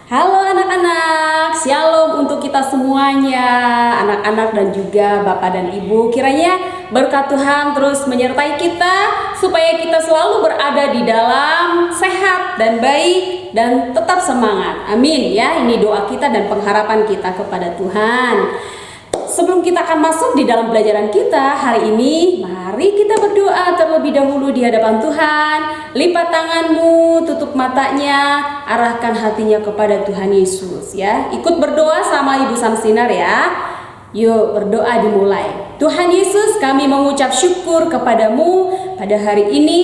Halo anak-anak, shalom untuk kita semuanya, anak-anak dan juga bapak dan ibu. Kiranya berkat Tuhan terus menyertai kita supaya kita selalu berada di dalam sehat dan baik dan tetap semangat. Amin ya, ini doa kita dan pengharapan kita kepada Tuhan. Sebelum kita akan masuk di dalam pelajaran kita hari ini, mari kita berdoa terlebih dahulu di hadapan Tuhan. Lipat tanganmu, tutup matanya, arahkan hatinya kepada Tuhan Yesus ya. Ikut berdoa sama Ibu Samsinar ya. Yuk berdoa dimulai. Tuhan Yesus, kami mengucap syukur kepadamu pada hari ini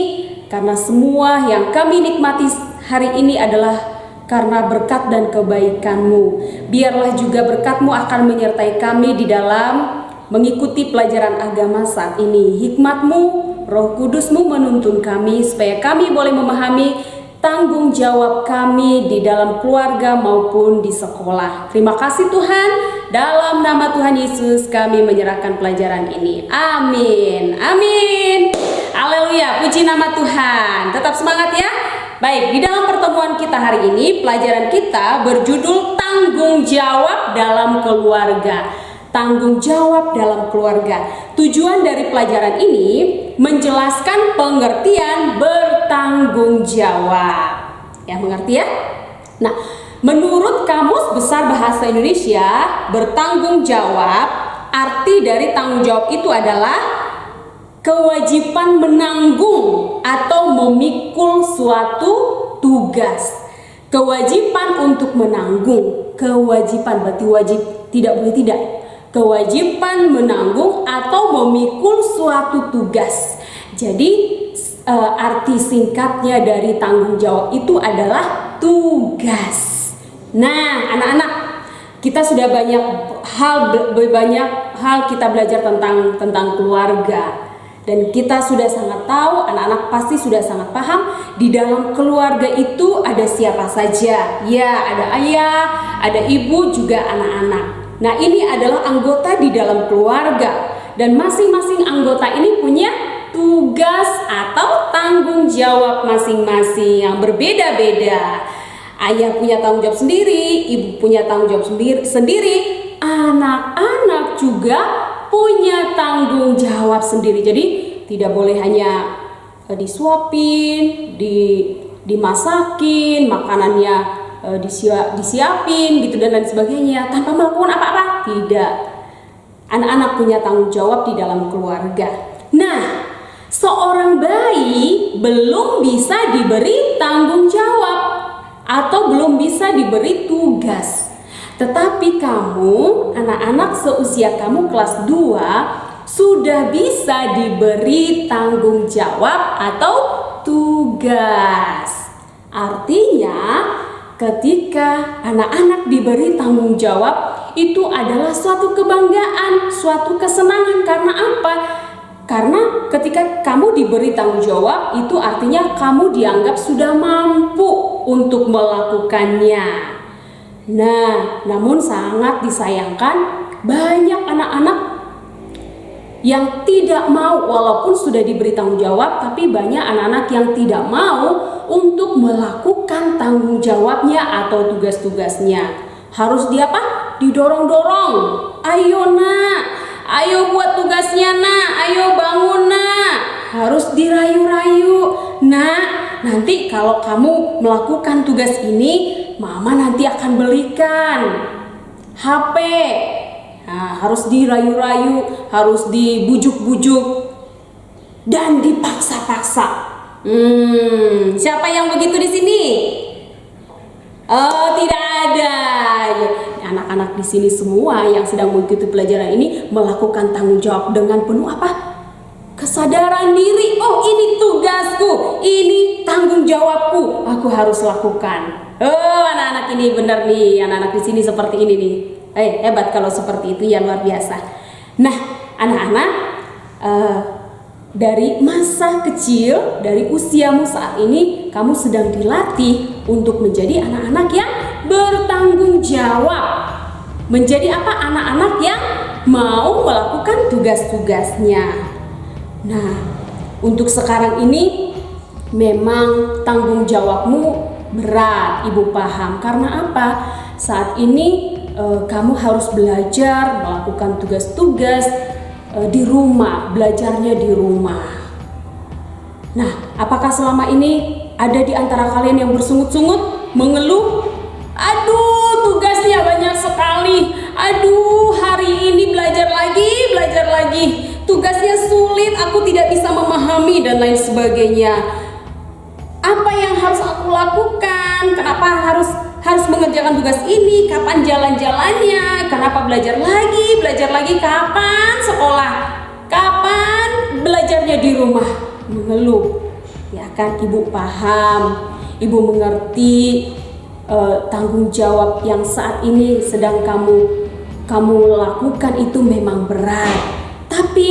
karena semua yang kami nikmati hari ini adalah karena berkat dan kebaikan-Mu. Biarlah juga berkat-Mu akan menyertai kami di dalam mengikuti pelajaran agama saat ini. Hikmat-Mu, Roh Kudus-Mu menuntun kami supaya kami boleh memahami tanggung jawab kami di dalam keluarga maupun di sekolah. Terima kasih Tuhan, dalam nama Tuhan Yesus kami menyerahkan pelajaran ini. Amin. Amin. Haleluya, puji nama Tuhan. Tetap semangat ya. Baik, di dalam pertemuan kita hari ini, pelajaran kita berjudul tanggung jawab dalam keluarga. Tanggung jawab dalam keluarga. Tujuan dari pelajaran ini menjelaskan pengertian bertanggung jawab. Ya, mengerti ya? Nah, menurut Kamus Besar Bahasa Indonesia, bertanggung jawab, arti dari tanggung jawab itu adalah kewajiban menanggung atau memikul suatu tugas. Kewajiban untuk menanggung. Kewajiban berarti wajib, tidak boleh tidak. Kewajiban menanggung atau memikul suatu tugas. Jadi arti singkatnya dari tanggung jawab itu adalah tugas. Nah, anak-anak, kita sudah banyak hal kita belajar tentang keluarga. Dan kita sudah sangat tahu, anak-anak pasti sudah sangat paham, di dalam keluarga itu ada siapa saja. Ya, ada ayah, ada ibu, juga anak-anak. Nah, ini adalah anggota di dalam keluarga. Dan masing-masing anggota ini punya tugas atau tanggung jawab masing-masing yang berbeda-beda. Ayah punya tanggung jawab sendiri, ibu punya tanggung jawab sendiri, anak-anak juga punya tanggung jawab sendiri. Jadi tidak boleh hanya disuapin, dimasakin, makanannya disiapin gitu dan lain sebagainya tanpa melakukan apa-apa. Tidak. Anak-anak punya tanggung jawab di dalam keluarga. Nah, seorang bayi belum bisa diberi tanggung jawab atau belum bisa diberi tugas. Tetapi kamu, anak-anak seusia kamu kelas 2 sudah bisa diberi tanggung jawab atau tugas. Artinya, ketika anak-anak diberi tanggung jawab, itu adalah suatu kebanggaan, suatu kesenangan. Karena apa? Karena ketika kamu diberi tanggung jawab, itu artinya kamu dianggap sudah mampu untuk melakukannya. Nah, namun sangat disayangkan banyak anak-anak yang tidak mau walaupun sudah diberi tanggung jawab, tapi banyak anak-anak yang tidak mau untuk melakukan tanggung jawabnya atau tugas-tugasnya. Harus didorong-dorong. Ayo nak, ayo buat tugasnya nak, ayo bangun nak. Harus dirayu-rayu. Nak, nanti kalau kamu melakukan tugas ini, mama nanti akan belikan HP. Nah, harus dirayu-rayu, harus dibujuk-bujuk dan dipaksa-paksa. Siapa yang begitu di sini? Oh, tidak ada. Anak-anak di sini semua yang sedang mengikuti pelajaran ini melakukan tanggung jawab dengan penuh apa? Kesadaran diri. Oh, ini tugasku, ini tanggung jawabku, aku harus lakukan. Oh, anak-anak ini benar nih, anak-anak di sini seperti ini nih. Hebat kalau seperti itu ya, luar biasa. Nah, anak-anak, dari masa kecil, dari usiamu saat ini, kamu sedang dilatih untuk menjadi anak-anak yang bertanggung jawab. Menjadi apa? Anak-anak yang mau melakukan tugas-tugasnya. Nah, untuk sekarang ini memang tanggung jawabmu berat. Ibu paham. Karena apa? Saat ini kamu harus belajar melakukan tugas-tugas di rumah, belajarnya di rumah. Nah, apakah selama ini ada di antara kalian yang bersungut-sungut, mengeluh? Aduh, tugasnya banyak sekali. Aduh, hari ini belajar lagi. Tugasnya sulit, aku tidak bisa memahami dan lain sebagainya. Apa yang harus aku lakukan? Kenapa harus mengerjakan tugas ini? Kapan jalan-jalannya? Kenapa belajar lagi? Kapan sekolah? Kapan belajarnya di rumah? Mengeluh. Ya kan, Ibu paham. Ibu mengerti tanggung jawab yang saat ini sedang kamu lakukan itu memang berat. Tapi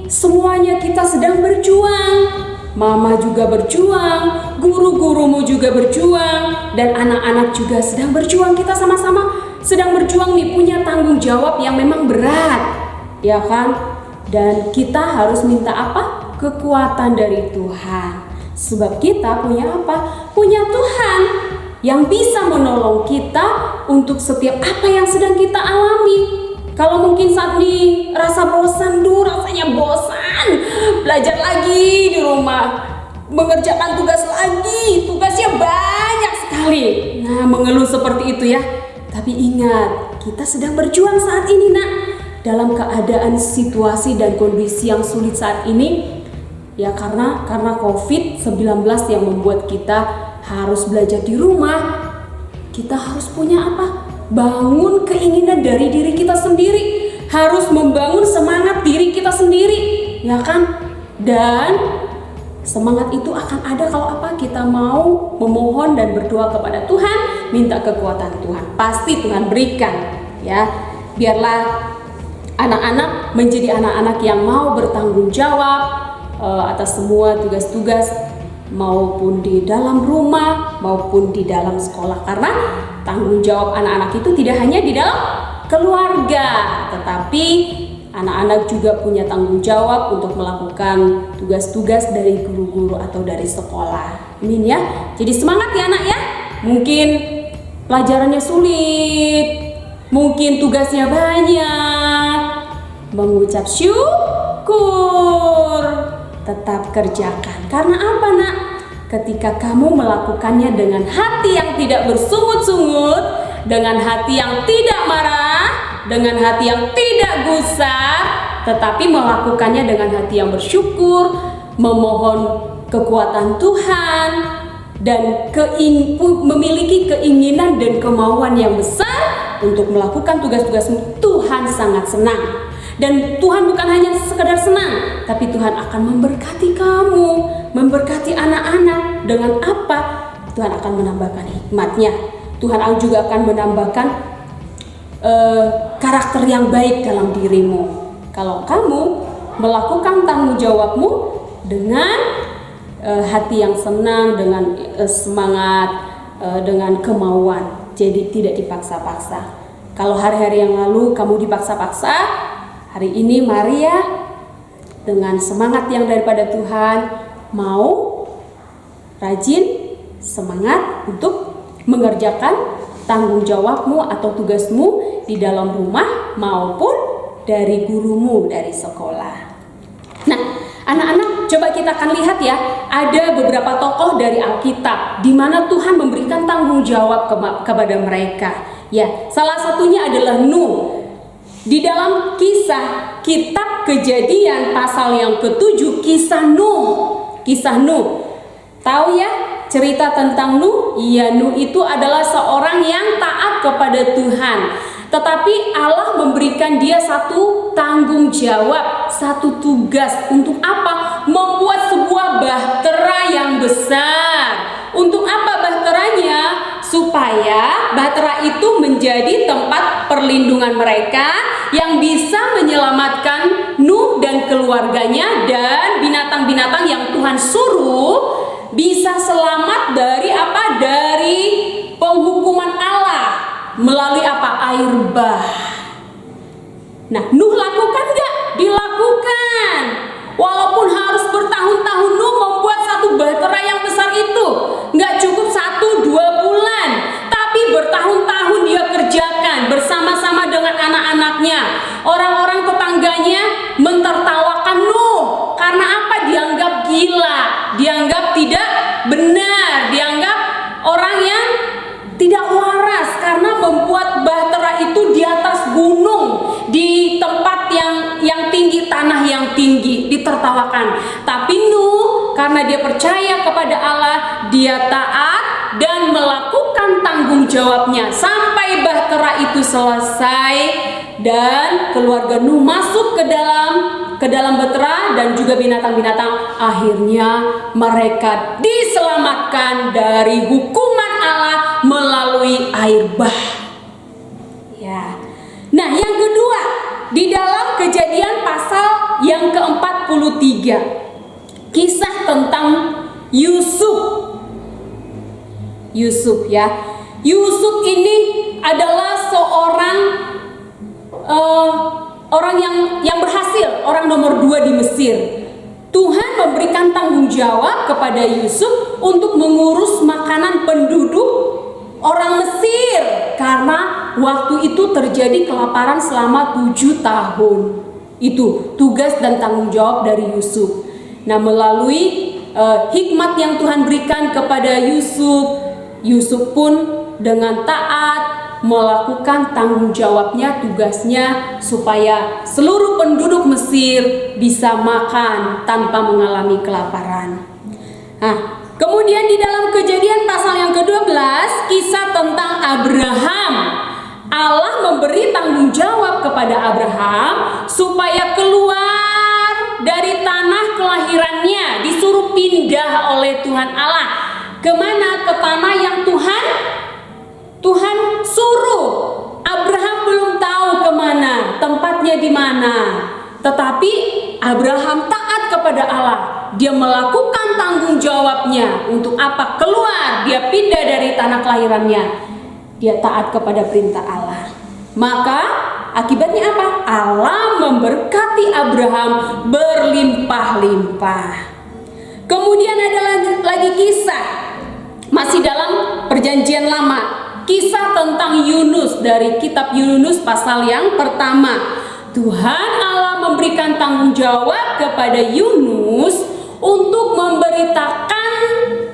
semuanya kita sedang berjuang. Mama juga berjuang, guru-gurumu juga berjuang, dan anak-anak juga sedang berjuang. Kita sama-sama sedang berjuang nih, punya tanggung jawab yang memang berat, ya kan? Dan kita harus minta apa? Kekuatan dari Tuhan. Sebab kita punya apa? Punya Tuhan yang bisa menolong kita untuk setiap apa yang sedang kita alami. Kalau mungkin saat ini rasa bosan, rasanya bosan, belajar lagi di rumah, mengerjakan tugas lagi, tugasnya banyak sekali. Nah, mengeluh seperti itu ya. Tapi ingat, kita sedang berjuang saat ini, Nak. Dalam keadaan situasi dan kondisi yang sulit saat ini, ya karena COVID-19 yang membuat kita harus belajar di rumah. Kita harus punya apa? Bangun keinginan dari diri kita sendiri, harus membangun semangat diri kita sendiri, ya kan? Dan semangat itu akan ada kalau apa? Kita mau memohon dan berdoa kepada Tuhan, minta kekuatan Tuhan. Pasti Tuhan berikan, ya. Biarlah anak-anak menjadi anak-anak yang mau bertanggung jawab atas semua tugas-tugas, maupun di dalam rumah maupun di dalam sekolah. Karena tanggung jawab anak-anak itu tidak hanya di dalam keluarga, tetapi anak-anak juga punya tanggung jawab untuk melakukan tugas-tugas dari guru-guru atau dari sekolah. Amin ya. Jadi semangat ya anak ya. Mungkin pelajarannya sulit, mungkin tugasnya banyak, mengucap syukur, tetap kerjakan. Karena apa, Nak? Ketika kamu melakukannya dengan hati yang tidak bersungut-sungut, dengan hati yang tidak marah, dengan hati yang tidak gusar, tetapi melakukannya dengan hati yang bersyukur, memohon kekuatan Tuhan, dan memiliki keinginan dan kemauan yang besar untuk melakukan tugas-tugasmu, Tuhan sangat senang. Dan Tuhan bukan hanya sekedar senang, tapi Tuhan akan memberkati kamu, memberkati anak-anak. Dengan apa? Tuhan akan menambahkan hikmatnya. Tuhan juga akan menambahkan karakter yang baik dalam dirimu. Kalau kamu melakukan tanggung jawabmu dengan hati yang senang, dengan semangat, dengan kemauan, jadi tidak dipaksa-paksa. Kalau hari-hari yang lalu kamu dipaksa-paksa, hari ini mari ya, dengan semangat yang daripada Tuhan, mau rajin, semangat untuk mengerjakan tanggung jawabmu atau tugasmu di dalam rumah maupun dari gurumu dari sekolah. Nah, anak-anak, coba kita akan lihat ya, ada beberapa tokoh dari Alkitab di mana Tuhan memberikan tanggung jawab kepada mereka. Ya, salah satunya adalah Nuh. Di dalam kisah kitab Kejadian pasal yang ke-7, kisah Nuh. Tahu ya cerita tentang Nuh? Iya, Nuh itu adalah seorang yang taat kepada Tuhan. Tetapi Allah memberikan dia satu tanggung jawab, satu tugas. Untuk apa? Membuat sebuah bahtera yang besar. Untuk apa bahteranya? Supaya bahtera itu menjadi tempat perlindungan mereka yang bisa menyelamatkan Nuh dan keluarganya dan binatang-binatang yang Tuhan suruh bisa selamat dari apa? Dari penghukuman Allah melalui apa? Air bah. Nah, Nuh lakukan nggak? Dilakukan. Walaupun harus bertahun-tahun Nuh membuat satu bahtera yang besar itu, nggak cukup 1, 2 bersama-sama dengan anak-anaknya. Orang-orang tetangganya mentertawakan Nuh. Karena apa? Dianggap gila, dianggap tidak benar, dianggap orang yang tidak waras karena membuat bahtera itu di atas gunung, di tempat yang tinggi, tanah yang tinggi, ditertawakan. Tapi Nuh karena dia percaya kepada Allah, dia taat dan melakukan tanggung jawabnya sampai bahtera itu selesai dan keluarga Nuh masuk ke dalam bahtera dan juga binatang-binatang. Akhirnya mereka diselamatkan dari hukuman Allah melalui air bah. Ya. Nah, yang kedua, di dalam Kejadian pasal yang ke-43, kisah tentang Yusuf. Yusuf ya. Yusuf ini adalah seorang orang yang berhasil, orang nomor 2 di Mesir. Tuhan memberikan tanggung jawab kepada Yusuf untuk mengurus makanan penduduk orang Mesir karena waktu itu terjadi kelaparan selama 7 tahun. Itu tugas dan tanggung jawab dari Yusuf. Nah, melalui hikmat yang Tuhan berikan kepada Yusuf, Yusuf pun dengan taat melakukan tanggung jawabnya, tugasnya supaya seluruh penduduk Mesir bisa makan tanpa mengalami kelaparan. Nah, kemudian di dalam Kejadian pasal yang ke-12, kisah tentang Abraham. Allah memberi tanggung jawab kepada Abraham supaya keluar dari tanah kelahirannya, disuruh pindah oleh Tuhan Allah. Kemana? Ke tanah yang Tuhan suruh. Abraham belum tahu kemana, tempatnya di mana. Tetapi Abraham taat kepada Allah. Dia melakukan tanggung jawabnya. Untuk apa? Keluar, dia pindah dari tanah kelahirannya. Dia taat kepada perintah Allah. Maka akibatnya apa? Allah memberkati Abraham berlimpah-limpah. Kemudian ada lagi kisah, masih dalam Perjanjian Lama, kisah tentang Yunus dari kitab Yunus pasal yang pertama. Tuhan Allah memberikan tanggung jawab kepada Yunus untuk memberitakan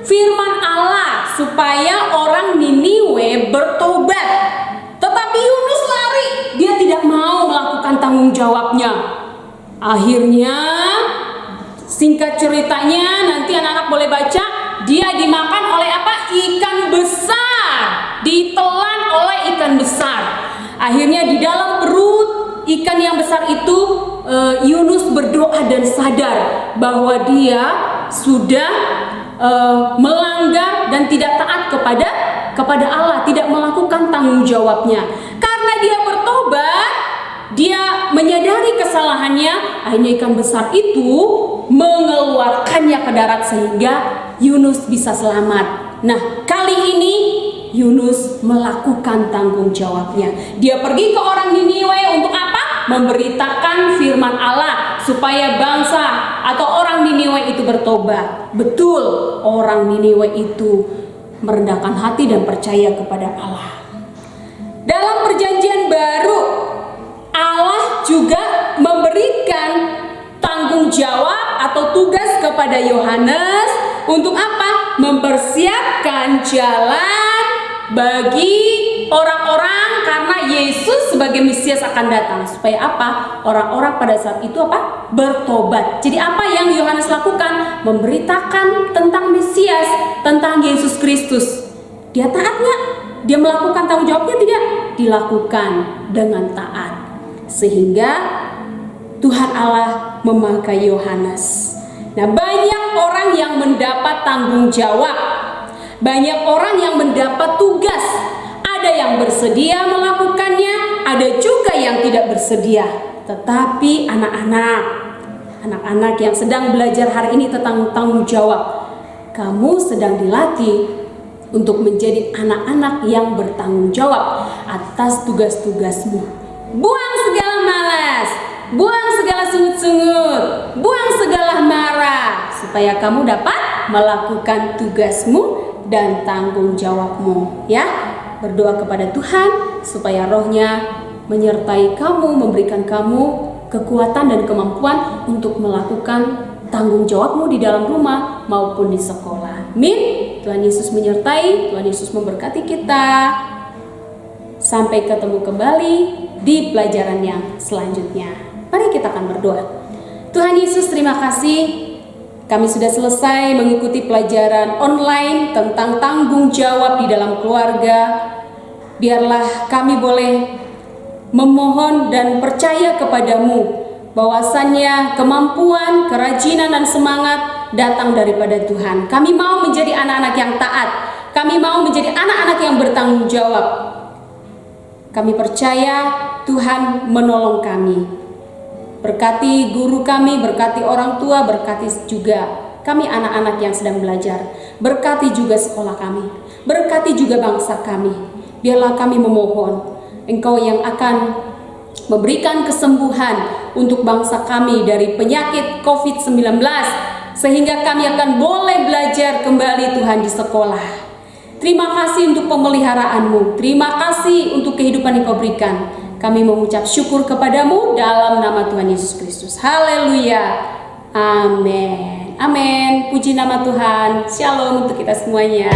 firman Allah supaya orang Niniwe bertobat. Tetapi Yunus lari, dia tidak mau melakukan tanggung jawabnya. Akhirnya, singkat ceritanya, nanti anak-anak boleh baca, dia dimakan oleh apa? Ikan besar, ditelan oleh ikan besar. Akhirnya di dalam perut ikan yang besar itu Yunus berdoa dan sadar bahwa dia sudah melanggar dan tidak taat kepada Allah, tidak melakukan tanggung jawabnya. Karena dia bertobat, dia menyadari kesalahannya, akhirnya ikan besar itu mengeluarkannya ke darat sehingga Yunus bisa selamat. Nah, kali ini Yunus melakukan tanggung jawabnya. Dia pergi ke orang Niniwe untuk apa? Memberitakan firman Allah supaya bangsa atau orang Niniwe itu bertobat. Betul, orang Niniwe itu merendahkan hati dan percaya kepada Allah. Dalam Perjanjian Baru, Allah juga memberikan tanggung jawab atau tugas kepada Yohanes untuk apa? Mempersiapkan jalan bagi orang-orang karena Yesus sebagai Mesias akan datang. Supaya apa? Orang-orang pada saat itu apa? Bertobat. Jadi apa yang Yohanes lakukan? Memberitakan tentang Mesias, tentang Yesus Kristus. Dia taat nggak? Dia melakukan tanggung jawabnya? Tidak. Dilakukan dengan taat. Sehingga Tuhan Allah memakai Yohanes. Nah, banyak orang yang mendapat tanggung jawab. Banyak orang yang mendapat tugas. Ada yang bersedia melakukannya, ada juga yang tidak bersedia. Tetapi anak-anak yang sedang belajar hari ini tentang tanggung jawab, kamu sedang dilatih untuk menjadi anak-anak yang bertanggung jawab atas tugas-tugasmu. Buang segala malas, buang segala sungut-sungut, buang segala marah, supaya kamu dapat melakukan tugasmu dan tanggung jawabmu, ya. berdoa kepada Tuhan supaya Roh-Nya menyertai kamu, memberikan kamu kekuatan dan kemampuan untuk melakukan tanggung jawabmu di dalam rumah maupun di sekolah. Amin. Tuhan Yesus menyertai, Tuhan Yesus memberkati kita. Sampai ketemu kembali di pelajaran yang selanjutnya. Mari kita akan berdoa. Tuhan Yesus, terima kasih. Kami sudah selesai mengikuti pelajaran online tentang tanggung jawab di dalam keluarga. Biarlah kami boleh memohon dan percaya kepadamu bahwasannya kemampuan, kerajinan, dan semangat datang daripada Tuhan. Kami mau menjadi anak-anak yang taat. Kami mau menjadi anak-anak yang bertanggung jawab. Kami percaya Tuhan menolong kami. Berkati guru kami, berkati orang tua, berkati juga kami anak-anak yang sedang belajar. Berkati juga sekolah kami. Berkati juga bangsa kami. Biarlah kami memohon Engkau yang akan memberikan kesembuhan untuk bangsa kami dari penyakit COVID-19, sehingga kami akan boleh belajar kembali Tuhan di sekolah. Terima kasih untuk pemeliharaanmu, terima kasih untuk kehidupan yang kau berikan. Kami mengucap syukur kepadamu dalam nama Tuhan Yesus Kristus. Haleluya. Amin. Amin. Puji nama Tuhan. Shalom untuk kita semuanya.